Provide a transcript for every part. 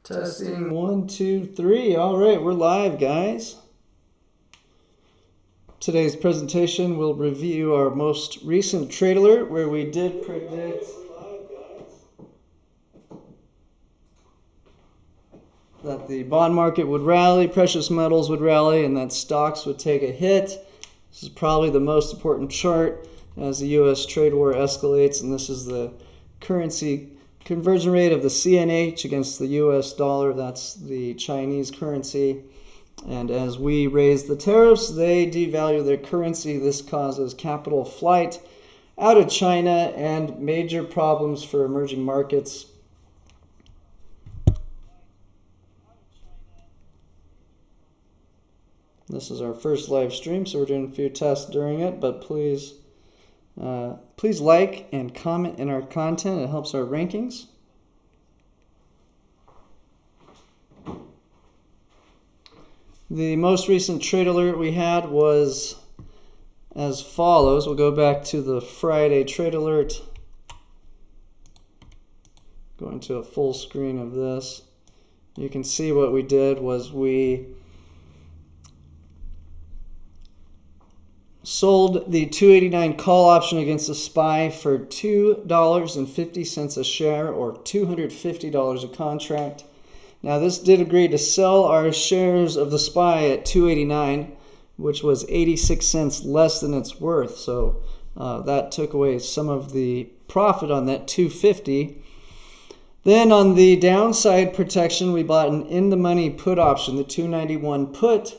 Testing 1, 2, 3. All right, we're live, guys. Today's presentation will review our most recent trade alert where we did predict that the bond market would rally, precious metals would rally, and that stocks would take a hit. This is probably the most important chart as the U.S. trade war escalates, and this is the currency conversion rate of the CNH against the US dollar. That's the Chinese currency. And as we raise the tariffs, they devalue their currency. This causes capital flight out of China and major problems for emerging markets. This is our first live stream, so we're doing a few tests during it, but please like and comment in our content. It helps our rankings. The most recent trade alert we had was as follows. We'll go back to the Friday trade alert. Going to a full screen of this. You can see what we did was we sold the 289 call option against the SPY for $2.50 a share, or $250 a contract. Now this did agree to sell our shares of the SPY at 289, which was 86 cents less than it's worth. So that took away some of the profit on that 250. Then on the downside protection, we bought an in-the-money put option, the 291 put.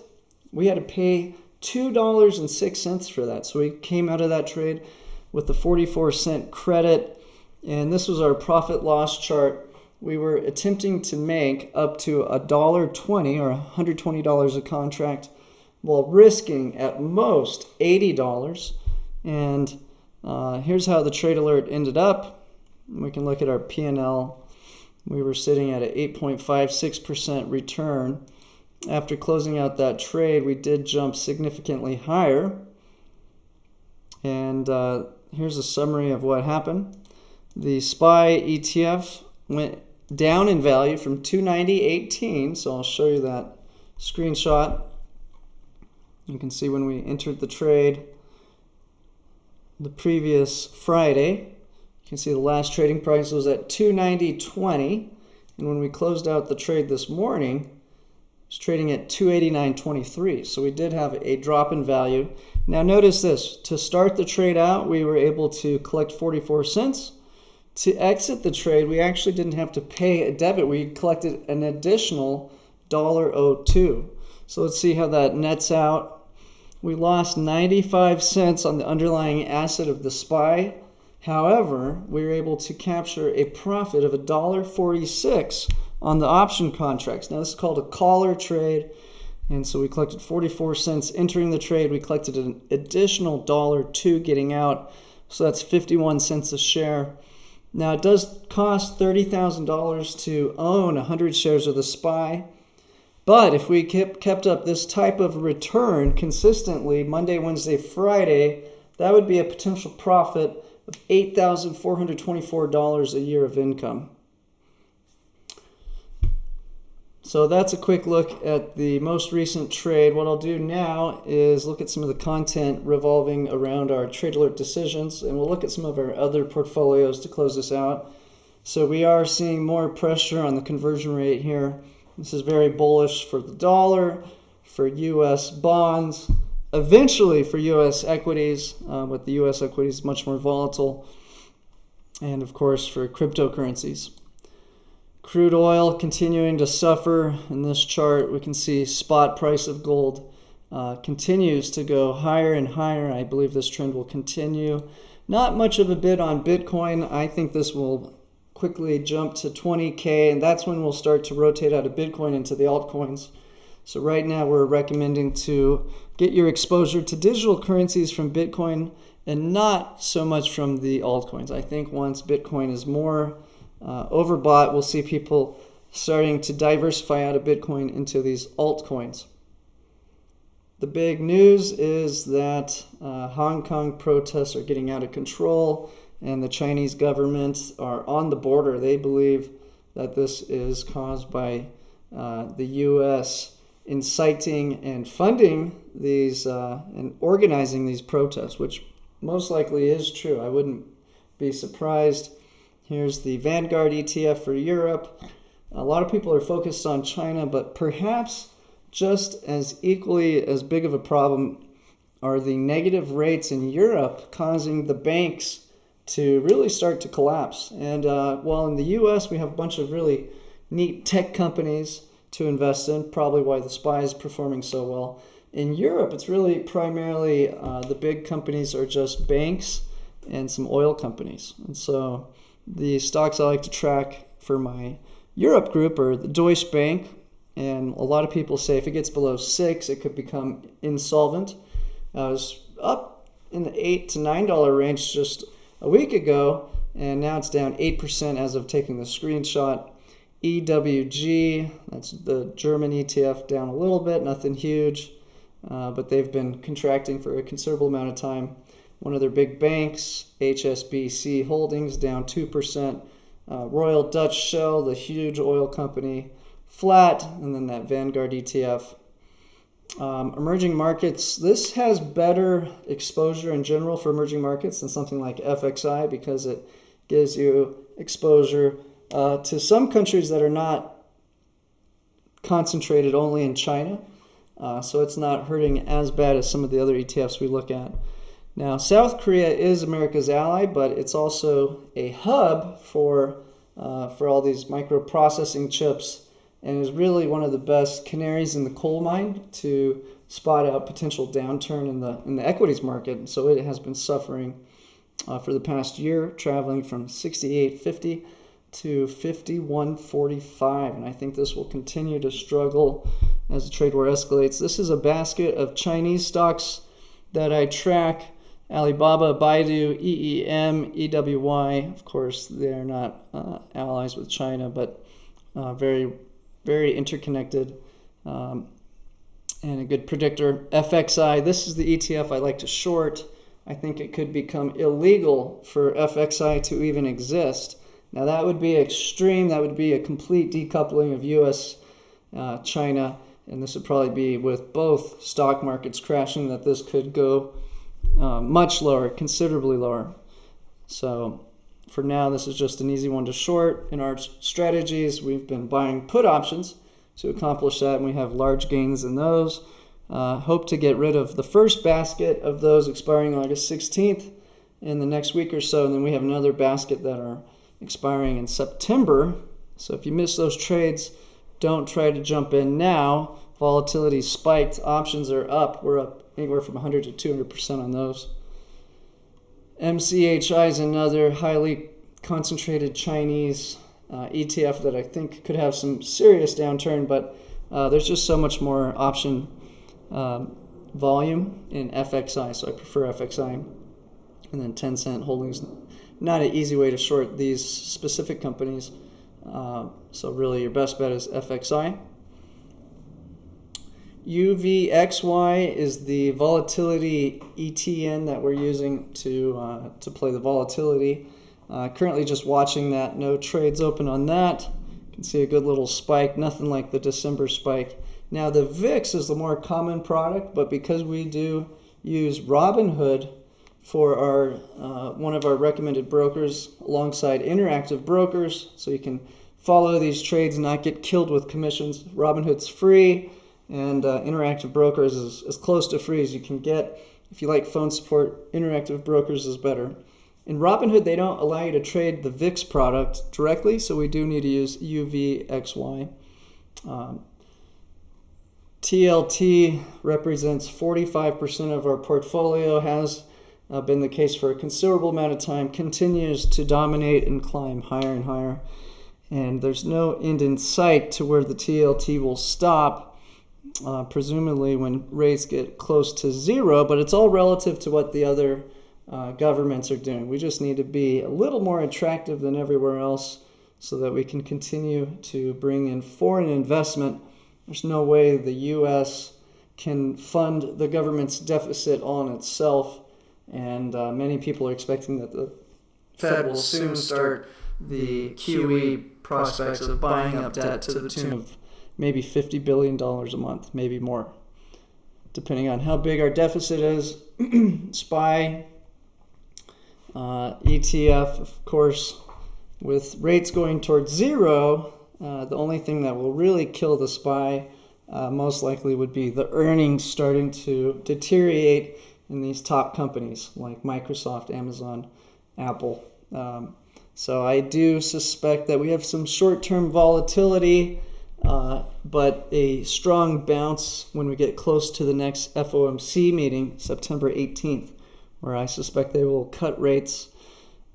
We had to pay $2.06 for that. So we came out of that trade with a 44-cent credit, and this was our profit loss chart. We were attempting to make up to $1.20 or $120 a contract while risking at most $80. And here's how the trade alert ended up. We can look at our P&L. We were sitting at an 8.56% return. After closing out that trade, we did jump significantly higher. And here's a summary of what happened. The SPY ETF went down in value from 290.18, so I'll show you that screenshot. You can see when we entered the trade the previous Friday, you can see the last trading price was at 290.20, and when we closed out the trade this morning, it was trading at 289.23. So we did have a drop in value. Now notice this, to start the trade out, we were able to collect 44 cents. To exit the trade, we actually didn't have to pay a debit. We collected an additional $1.02. So let's see how that nets out. We lost 95 cents on the underlying asset of the SPY. However, we were able to capture a profit of $1.46 on the option contracts. Now this is called a collar trade. And so we collected 44 cents entering the trade. We collected an additional $1.02 getting out. So that's 51 cents a share. Now, it does cost $30,000 to own 100 shares of the SPY, but if we kept up this type of return consistently Monday, Wednesday, Friday, that would be a potential profit of $8,424 a year of income. So that's a quick look at the most recent trade. What I'll do now is look at some of the content revolving around our trade alert decisions, and we'll look at some of our other portfolios to close this out. So we are seeing more pressure on the conversion rate here. This is very bullish for the dollar, for U.S. bonds, eventually for U.S. equities, but the U.S. equities is much more volatile, and of course for cryptocurrencies. Crude oil continuing to suffer. In this chart, we can see spot price of gold continues to go higher and higher. I believe this trend will continue. Not much of a bid on Bitcoin. I think this will quickly jump to 20K, and that's when we'll start to rotate out of Bitcoin into the altcoins. So right now we're recommending to get your exposure to digital currencies from Bitcoin and not so much from the altcoins. I think once Bitcoin is more overbought, we'll see people starting to diversify out of Bitcoin into these altcoins. The big news is that Hong Kong protests are getting out of control, and the Chinese government are on the border. They believe that this is caused by the U.S. inciting and funding these and organizing these protests, which most likely is true. I wouldn't be surprised. Here's the Vanguard ETF for Europe. A lot of people are focused on China, but perhaps just as equally as big of a problem are the negative rates in Europe causing the banks to really start to collapse. And while in the U.S. we have a bunch of really neat tech companies to invest in, probably why the SPY is performing so well. In Europe, it's really primarily the big companies are just banks and some oil companies. And so the stocks I like to track for my Europe group are the Deutsche Bank. And a lot of people say if it gets below 6, it could become insolvent. It was up in the $8 to $9 range just a week ago, and now it's down 8% as of taking the screenshot. EWG, that's the German ETF, down a little bit, nothing huge, but they've been contracting for a considerable amount of time. One of their big banks, HSBC Holdings, down 2%. Royal Dutch Shell, the huge oil company, flat, and then that Vanguard ETF. Emerging markets, this has better exposure in general for emerging markets than something like FXI because it gives you exposure to some countries that are not concentrated only in China. So it's not hurting as bad as some of the other ETFs we look at. Now, South Korea is America's ally, but it's also a hub for all these microprocessing chips and is really one of the best canaries in the coal mine to spot out potential downturn in the equities market. So it has been suffering for the past year, traveling from 68.50 to 51.45, and I think this will continue to struggle as the trade war escalates. This is a basket of Chinese stocks that I track: Alibaba, Baidu, EEM, EWY. Of course, they're not allies with China, but very, very interconnected and a good predictor. FXI, this is the ETF I like to short. I think it could become illegal for FXI to even exist. Now, that would be extreme. That would be a complete decoupling of U.S. China, and this would probably be with both stock markets crashing that this could go much lower, considerably lower. So for now, this is just an easy one to short. In our strategies, we've been buying put options to accomplish that, and we have large gains in those. Hope to get rid of the first basket of those expiring August 16th in the next week or so, and then we have another basket that are expiring in September. So if you miss those trades, don't try to jump in now. Volatility spiked. Options are up. We're up anywhere from 100 to 200% on those. MCHI is another highly concentrated Chinese ETF that I think could have some serious downturn, but there's just so much more option volume in FXI, so I prefer FXI. And then Tencent Holdings, not an easy way to short these specific companies. So really your best bet is FXI. UVXY is the volatility ETN that we're using to play the volatility. Currently just watching that. No trades open on that. You can see a good little spike, nothing like the December spike. Now the VIX is the more common product, but because we do use Robinhood for our one of our recommended brokers alongside Interactive Brokers, so you can follow these trades and not get killed with commissions. Robinhood's free, and Interactive Brokers is as close to free as you can get. If you like phone support, Interactive Brokers is better. In Robinhood, they don't allow you to trade the VIX product directly, so we do need to use UVXY. TLT represents 45% of our portfolio, has been the case for a considerable amount of time, continues to dominate and climb higher and higher. And there's no end in sight to where the TLT will stop, presumably when rates get close to zero, but it's all relative to what the other governments are doing. We just need to be a little more attractive than everywhere else so that we can continue to bring in foreign investment. There's no way the U.S. can fund the government's deficit all on itself, and many people are expecting that the Fed will soon start the QE prospects of buying up debt to the tune of maybe $50 billion a month, maybe more, depending on how big our deficit is. SPY, ETF, of course, with rates going towards zero, the only thing that will really kill the SPY most likely would be the earnings starting to deteriorate in these top companies like Microsoft, Amazon, Apple. So I do suspect that we have some short-term volatility, but a strong bounce when we get close to the next FOMC meeting, September 18th, where I suspect they will cut rates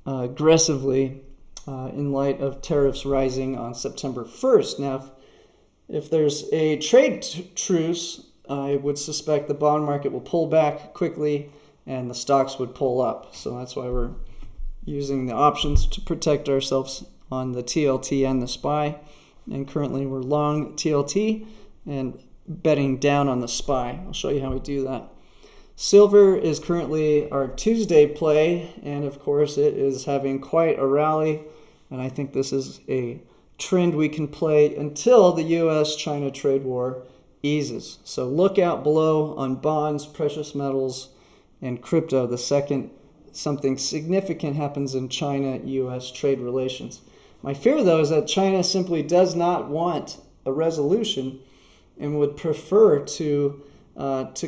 aggressively in light of tariffs rising on September 1st. Now, if there's a trade truce, I would suspect the bond market will pull back quickly and the stocks would pull up. So that's why we're using the options to protect ourselves on the TLT and the SPY. And currently we're long TLT and betting down on the SPY. I'll show you how we do that. Silver is currently our Tuesday play, and of course it is having quite a rally, and I think this is a trend we can play until the US-China trade war eases. So look out below on bonds, precious metals, and crypto the second something significant happens in China-US trade relations. My fear, though, is that China simply does not want a resolution and would prefer to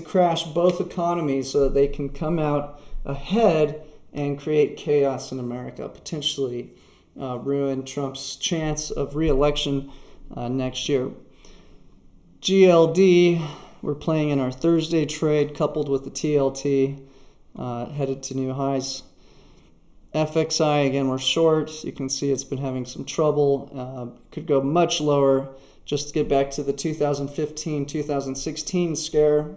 crash both economies so that they can come out ahead and create chaos in America, potentially ruin Trump's chance of re-election next year. GLD, we're playing in our Thursday trade coupled with the TLT, headed to new highs. FXI, again, we're short. You can see it's been having some trouble. Could go much lower just to get back to the 2015-2016 scare.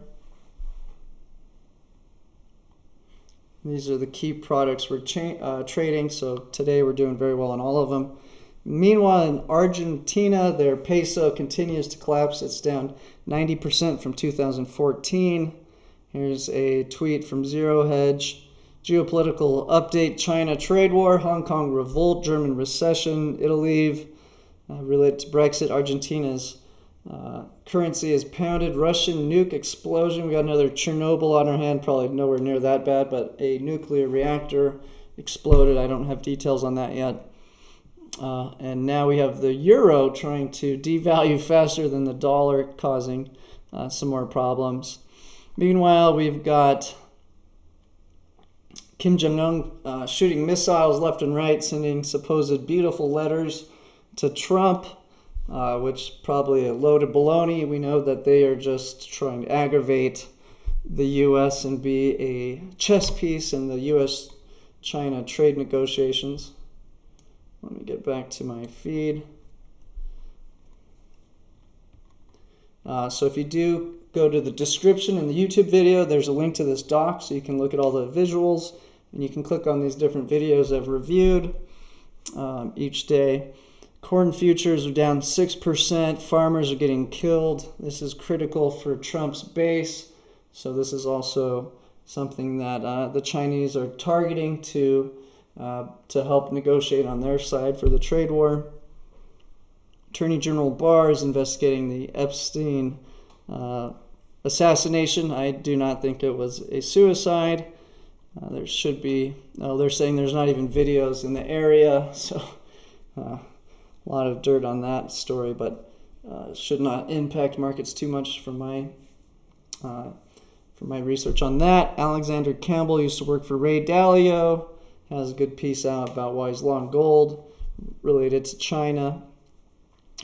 These are the key products we're trading, so today we're doing very well on all of them. Meanwhile, in Argentina, their peso continues to collapse. It's down 90% from 2014. Here's a tweet from Zero Hedge. Geopolitical update: China trade war, Hong Kong revolt, German recession, Italy related to Brexit, Argentina's currency is pounded, Russian nuke explosion. We got another Chernobyl on our hand, probably nowhere near that bad, but a nuclear reactor exploded. I don't have details on that yet. And now we have the euro trying to devalue faster than the dollar, causing some more problems. Meanwhile, we've got Kim Jong-un shooting missiles left and right, sending supposed beautiful letters to Trump, which probably a load of baloney. We know that they are just trying to aggravate the U.S. and be a chess piece in the U.S.-China trade negotiations. Let me get back to my feed. So if you do go to the description in the YouTube video, there's a link to this doc so you can look at all the visuals, and you can click on these different videos I've reviewed each day. Corn futures are down 6%. Farmers are getting killed. This is critical for Trump's base. So this is also something that the Chinese are targeting to help negotiate on their side for the trade war. Attorney General Barr is investigating the Epstein assassination. I do not think it was a suicide. There should be, they're saying there's not even videos in the area, so a lot of dirt on that story, but should not impact markets too much from my research on that. Alexander Campbell used to work for Ray Dalio, has a good piece out about why he's long gold related to China,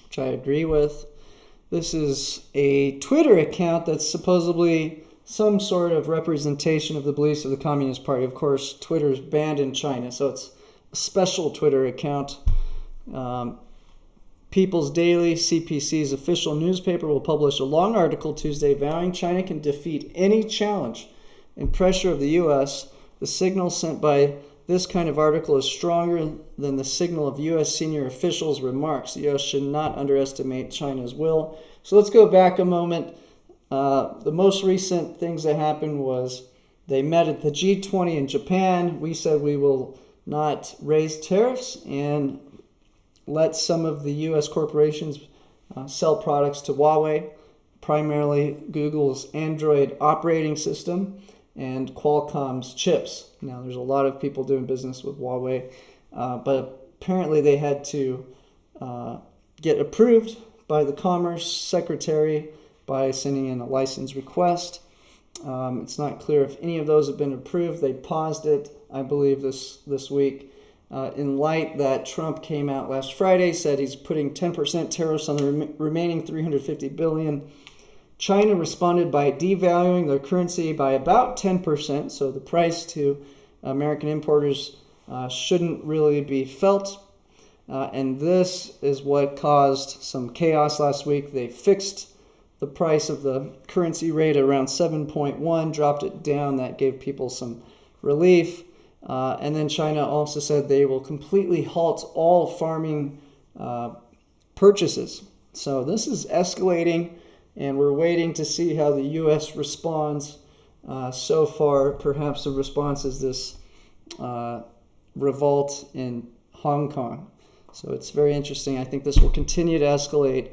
which I agree with. This is a Twitter account that's supposedly some sort of representation of the beliefs of the Communist Party. Of course, Twitter is banned in China, so it's a special Twitter account. People's Daily, CPC's official newspaper, will publish a long article Tuesday vowing China can defeat any challenge and pressure of the U.S. The signal sent by this kind of article is stronger than the signal of U.S. senior officials' remarks. The U.S. should not underestimate China's will. So let's go back a moment. The most recent things that happened was they met at the G20 in Japan. We said we will not raise tariffs, and let some of the U.S. corporations sell products to Huawei, primarily Google's Android operating system and Qualcomm's chips. Now, there's a lot of people doing business with Huawei, but apparently they had to get approved by the Commerce Secretary by sending in a license request. It's not clear if any of those have been approved. They paused it, I believe, this week. In light that Trump came out last Friday, said he's putting 10% tariffs on the remaining $350 billion. China responded by devaluing their currency by about 10%, so the price to American importers shouldn't really be felt. And this is what caused some chaos last week. They fixed the price of the currency rate around 7.1, dropped it down. That gave people some relief. And then China also said they will completely halt all farming purchases. So this is escalating, and we're waiting to see how the U.S. responds. So far, perhaps the response is this revolt in Hong Kong. So it's very interesting. I think this will continue to escalate,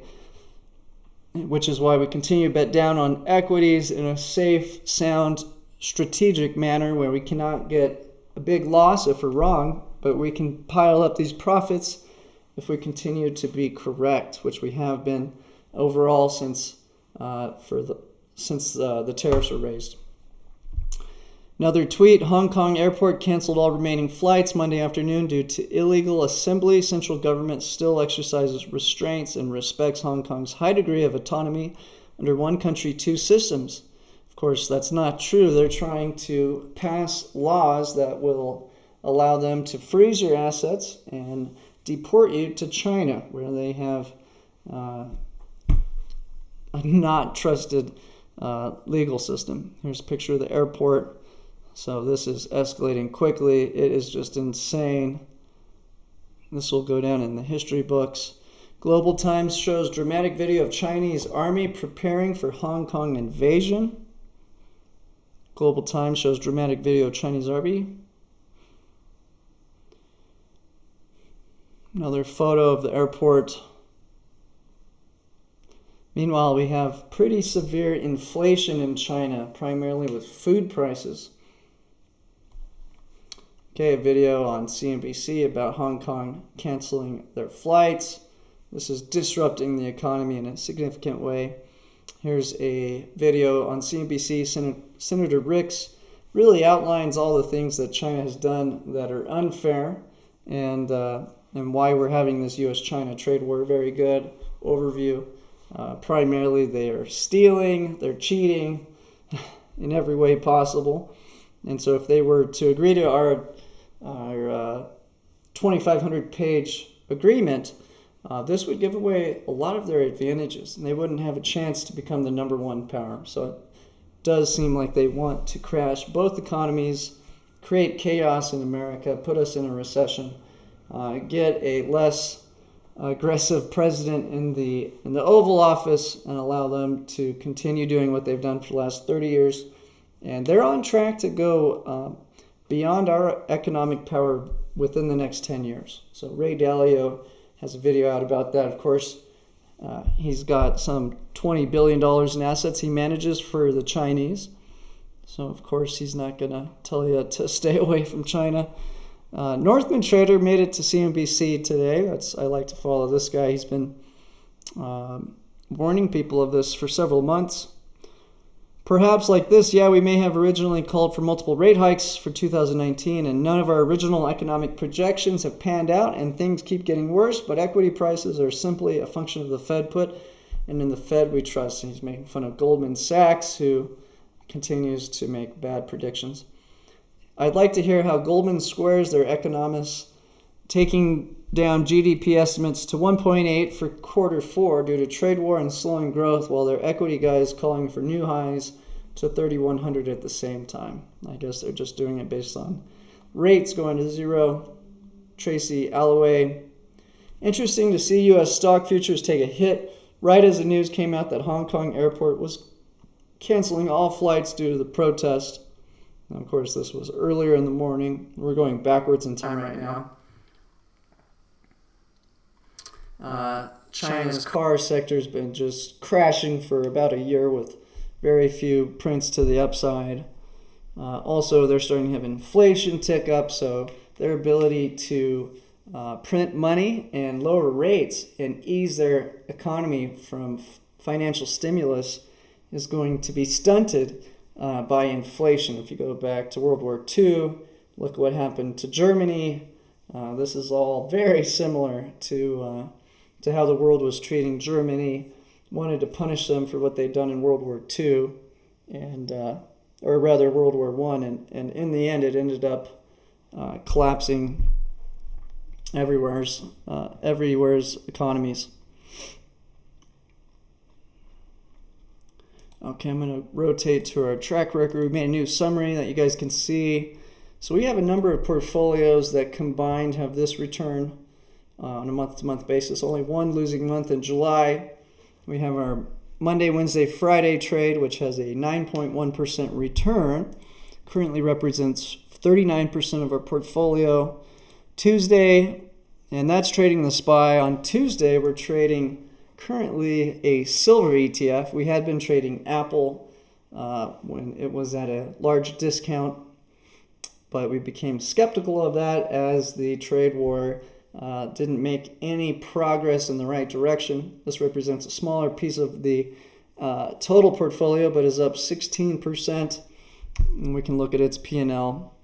which is why we continue to bet down on equities in a safe, sound, strategic manner where we cannot get a big loss if we're wrong, but we can pile up these profits if we continue to be correct, which we have been overall since the tariffs were raised. Another tweet: Hong Kong airport canceled all remaining flights Monday afternoon due to illegal assembly. Central government still exercises restraints and respects Hong Kong's high degree of autonomy under one country, two systems. Of course, that's not true. They're trying to pass laws that will allow them to freeze your assets and deport you to China, where they have a not trusted legal system. Here's a picture of the airport. So this is escalating quickly. It is just insane. This will go down in the history books. Global Times shows dramatic video of Chinese army preparing for Hong Kong invasion. Global Times shows dramatic video of Chinese army. Another photo of the airport. Meanwhile, we have pretty severe inflation in China, primarily with food prices. Okay, a video on CNBC about Hong Kong canceling their flights. This is disrupting the economy in a significant way. Here's a video on CNBC. Senator Ricks really outlines all the things that China has done that are unfair and why we're having this U.S.-China trade war. Very good overview. Primarily, they are stealing, they're cheating in every way possible. And so if they were to agree to our 2,500-page agreement, this would give away a lot of their advantages, and they wouldn't have a chance to become the number one power. So it does seem like they want to crash both economies, create chaos in America, put us in a recession, get a less aggressive president in the Oval Office, and allow them to continue doing what they've done for the last 30 years. And they're on track to go beyond our economic power within the next 10 years. So Ray Dalio has a video out about that. Of course, he's got some $20 billion in assets he manages for the Chinese. So, of course, he's not going to tell you to stay away from China. Northman Trader made it to CNBC today. I like to follow this guy. He's been warning people of this for several months. Perhaps like this, we may have originally called for multiple rate hikes for 2019, and none of our original economic projections have panned out, and things keep getting worse, but equity prices are simply a function of the Fed put, and in the Fed we trust. And he's making fun of Goldman Sachs, who continues to make bad predictions. I'd like to hear how Goldman squares their economists taking down GDP estimates to 1.8 for quarter four due to trade war and slowing growth, while their equity guys calling for new highs to 3,100 at the same time. I guess they're just doing it based on rates going to zero. Tracy Alloway. Interesting to see U.S. stock futures take a hit right as the news came out that Hong Kong airport was canceling all flights due to the protest. And of course, this was earlier in the morning. We're going backwards in time right now. China's car sector has been just crashing for about a year with very few prints to the upside. Also, they're starting to have inflation tick up, so their ability to print money and lower rates and ease their economy from financial stimulus is going to be stunted by inflation. If you go back to World War II, look what happened to Germany. This is all very similar to how the world was treating Germany. Wanted to punish them for what they'd done in World War II, or rather World War I, and in the end it ended up collapsing everywhere's economies. Okay, I'm going to rotate to our track record. We made a new summary that you guys can see. So we have a number of portfolios that combined have this return on a month-to-month basis. Only one losing month in July. We have our Monday, Wednesday, Friday trade, which has a 9.1% return. Currently represents 39% of our portfolio. Tuesday, and that's trading the SPY. On Tuesday, we're trading currently a silver ETF. We had been trading Apple when it was at a large discount, but we became skeptical of that as the trade war didn't make any progress in the right direction. This represents a smaller piece of the total portfolio, but is up 16%. And we can look at its P&L,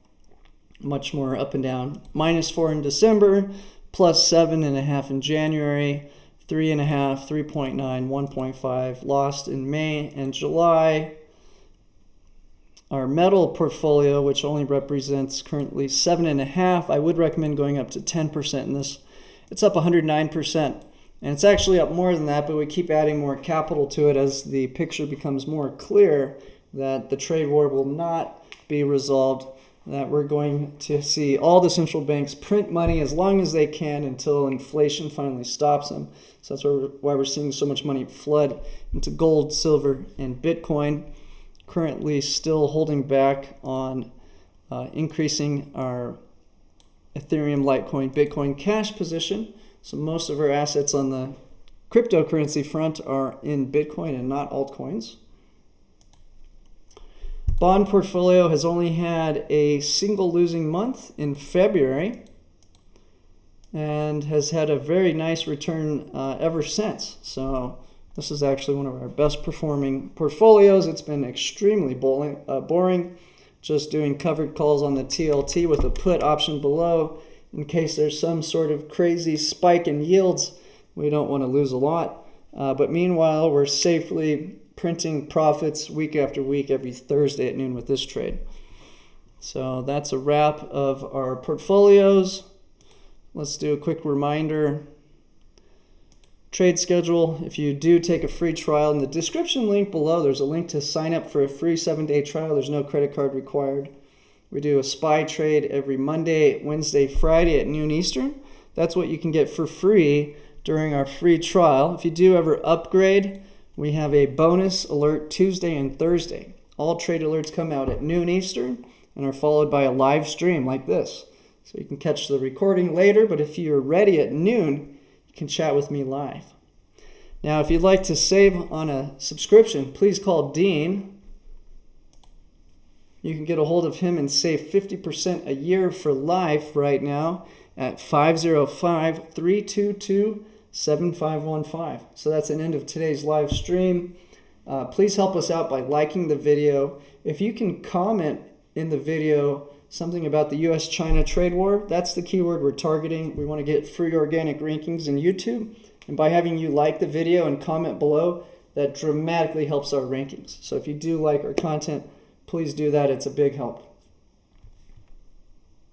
much more up and down. -4 in December, +7.5 in January, 3.5, 3.9, 1.5 lost in May and July. Our metal portfolio, which only represents currently 7.5, I would recommend going up to 10% in this. It's up 109%, and it's actually up more than that, but we keep adding more capital to it as the picture becomes more clear that the trade war will not be resolved, that we're going to see all the central banks print money as long as they can until inflation finally stops them. So that's why we're seeing so much money flood into gold, silver, and Bitcoin. Currently still holding back on increasing our Ethereum, Litecoin, Bitcoin cash position. So most of our assets on the cryptocurrency front are in Bitcoin and not altcoins. Bond portfolio has only had a single losing month in February and has had a very nice return ever since. So this is actually one of our best performing portfolios. It's been extremely boring, just doing covered calls on the TLT with a put option below in case there's some sort of crazy spike in yields. We don't want to lose a lot. But meanwhile, we're safely printing profits week after week every Thursday at noon with this trade. So that's a wrap of our portfolios. Let's do a quick reminder. Trade schedule. If you do take a free trial, in the description link below, there's a link to sign up for a free 7-day trial. There's no credit card required. We do a SPY trade every Monday, Wednesday, Friday at noon Eastern. That's what you can get for free during our free trial. If you do ever upgrade, we have a bonus alert Tuesday and Thursday. All trade alerts come out at noon Eastern and are followed by a live stream like this. So you can catch the recording later, but if you're ready at noon, you can chat with me live. Now, if you'd like to save on a subscription, please call Dean. You can get a hold of him and save 50% a year for life right now at 505-322-7515. So that's an end of today's live stream. Please help us out by liking the video. If you can comment in the video something about the US-China trade war, that's the keyword we're targeting. We want to get free organic rankings in YouTube. And by having you like the video and comment below, that dramatically helps our rankings. So if you do like our content, please do that. It's a big help.